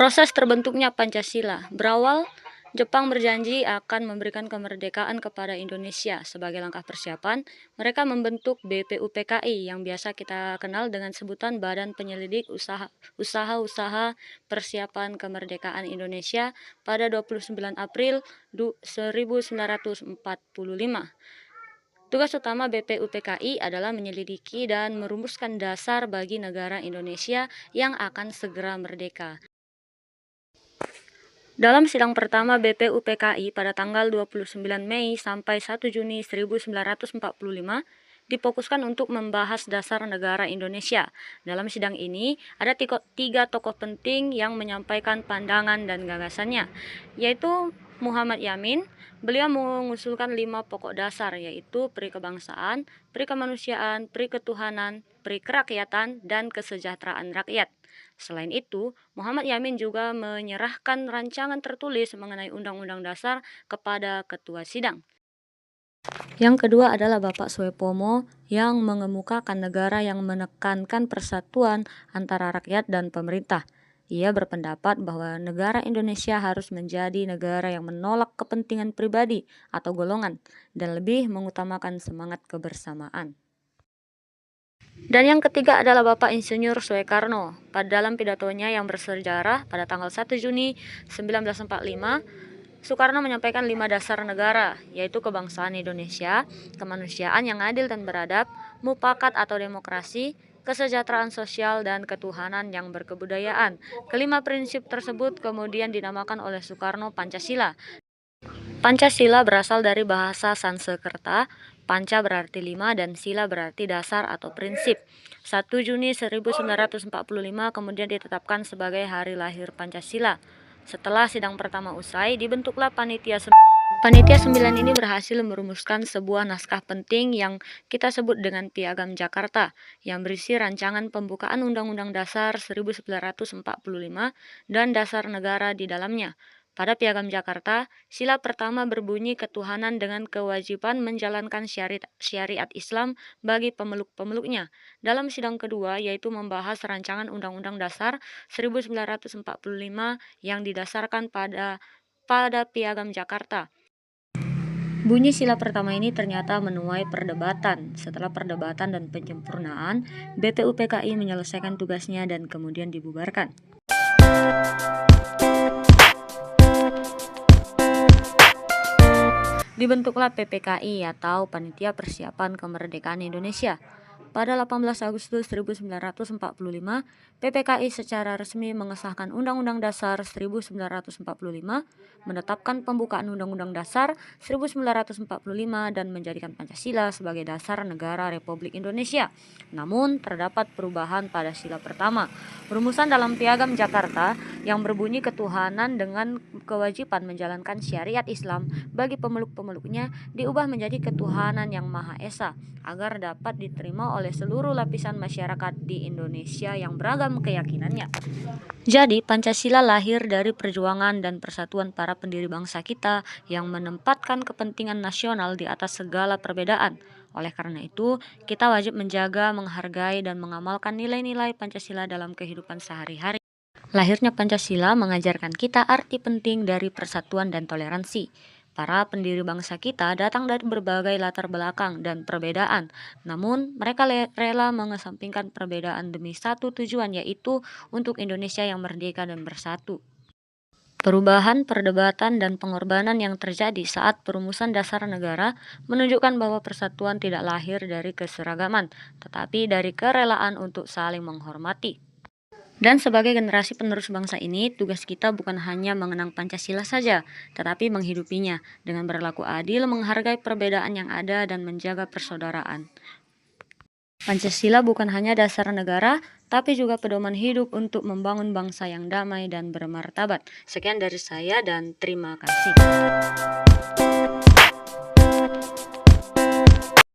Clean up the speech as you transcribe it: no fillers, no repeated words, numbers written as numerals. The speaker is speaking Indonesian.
Proses terbentuknya Pancasila berawal Jepang berjanji akan memberikan kemerdekaan kepada Indonesia. Sebagai langkah persiapan, mereka membentuk BPUPKI yang biasa kita kenal dengan sebutan Badan Penyelidik Usaha-Usaha Persiapan Kemerdekaan Indonesia pada 29 April 1945. Tugas utama BPUPKI adalah menyelidiki dan merumuskan dasar bagi negara Indonesia yang akan segera merdeka. Dalam sidang pertama BPUPKI pada tanggal 29 Mei sampai 1 Juni 1945, difokuskan untuk membahas dasar negara Indonesia. Dalam sidang ini, ada tiga tokoh penting yang menyampaikan pandangan dan gagasannya, yaitu Muhammad Yamin. Beliau mengusulkan 5 pokok dasar, yaitu peri kebangsaan, peri kemanusiaan, peri ketuhanan, peri kerakyatan, dan kesejahteraan rakyat. Selain itu, Muhammad Yamin juga menyerahkan rancangan tertulis mengenai Undang-Undang Dasar kepada ketua sidang. Yang kedua adalah Bapak Soepomo yang mengemukakan negara yang menekankan persatuan antara rakyat dan pemerintah. Ia berpendapat bahwa negara Indonesia harus menjadi negara yang menolak kepentingan pribadi atau golongan dan lebih mengutamakan semangat kebersamaan. Dan yang ketiga adalah Bapak Insinyur Soekarno. Dalam pidatonya yang bersejarah pada tanggal 1 Juni 1945, Soekarno menyampaikan 5 dasar negara, yaitu kebangsaan Indonesia, kemanusiaan yang adil dan beradab, mufakat atau demokrasi, kesejahteraan sosial, dan ketuhanan yang berkebudayaan. Kelima prinsip tersebut kemudian dinamakan oleh Soekarno Pancasila. Pancasila berasal dari bahasa Sanskerta. Panca berarti 5 dan sila berarti dasar atau prinsip. 1 Juni 1945 kemudian ditetapkan sebagai hari lahir Pancasila. Setelah sidang pertama usai, dibentuklah Panitia 9. Panitia 9 ini berhasil merumuskan sebuah naskah penting yang kita sebut dengan Piagam Jakarta, yang berisi rancangan pembukaan Undang-Undang Dasar 1945 dan dasar negara di dalamnya. Pada Piagam Jakarta, sila pertama berbunyi ketuhanan dengan kewajiban menjalankan syariat Islam bagi pemeluk-pemeluknya. Dalam sidang kedua, yaitu membahas rancangan Undang-Undang Dasar 1945 yang didasarkan pada Piagam Jakarta. Bunyi sila pertama ini ternyata menuai perdebatan. Setelah perdebatan dan penyempurnaan, BPUPKI menyelesaikan tugasnya dan kemudian dibubarkan. Dibentuklah PPKI atau Panitia Persiapan Kemerdekaan Indonesia. Pada 18 Agustus 1945, PPKI secara resmi mengesahkan Undang-Undang Dasar 1945, menetapkan pembukaan Undang-Undang Dasar 1945 dan menjadikan Pancasila sebagai dasar negara Republik Indonesia. Namun, terdapat perubahan pada sila pertama. Rumusan dalam Piagam Jakarta yang berbunyi ketuhanan dengan kewajiban menjalankan syariat Islam bagi pemeluk-pemeluknya diubah menjadi ketuhanan yang Maha Esa agar dapat diterima oleh seluruh lapisan masyarakat di Indonesia yang beragam keyakinannya. Jadi, Pancasila lahir dari perjuangan dan persatuan para pendiri bangsa kita yang menempatkan kepentingan nasional di atas segala perbedaan. Oleh karena itu, kita wajib menjaga, menghargai, dan mengamalkan nilai-nilai Pancasila dalam kehidupan sehari-hari. Lahirnya Pancasila mengajarkan kita arti penting dari persatuan dan toleransi. Para pendiri bangsa kita datang dari berbagai latar belakang dan perbedaan, namun mereka rela mengesampingkan perbedaan demi satu tujuan, yaitu untuk Indonesia yang merdeka dan bersatu. Perubahan, perdebatan, dan pengorbanan yang terjadi saat perumusan dasar negara menunjukkan bahwa persatuan tidak lahir dari keseragaman, tetapi dari kerelaan untuk saling menghormati. Dan sebagai generasi penerus bangsa ini, tugas kita bukan hanya mengenang Pancasila saja, tetapi menghidupinya dengan berlaku adil, menghargai perbedaan yang ada, dan menjaga persaudaraan. Pancasila bukan hanya dasar negara, tapi juga pedoman hidup untuk membangun bangsa yang damai dan bermartabat. Sekian dari saya dan terima kasih.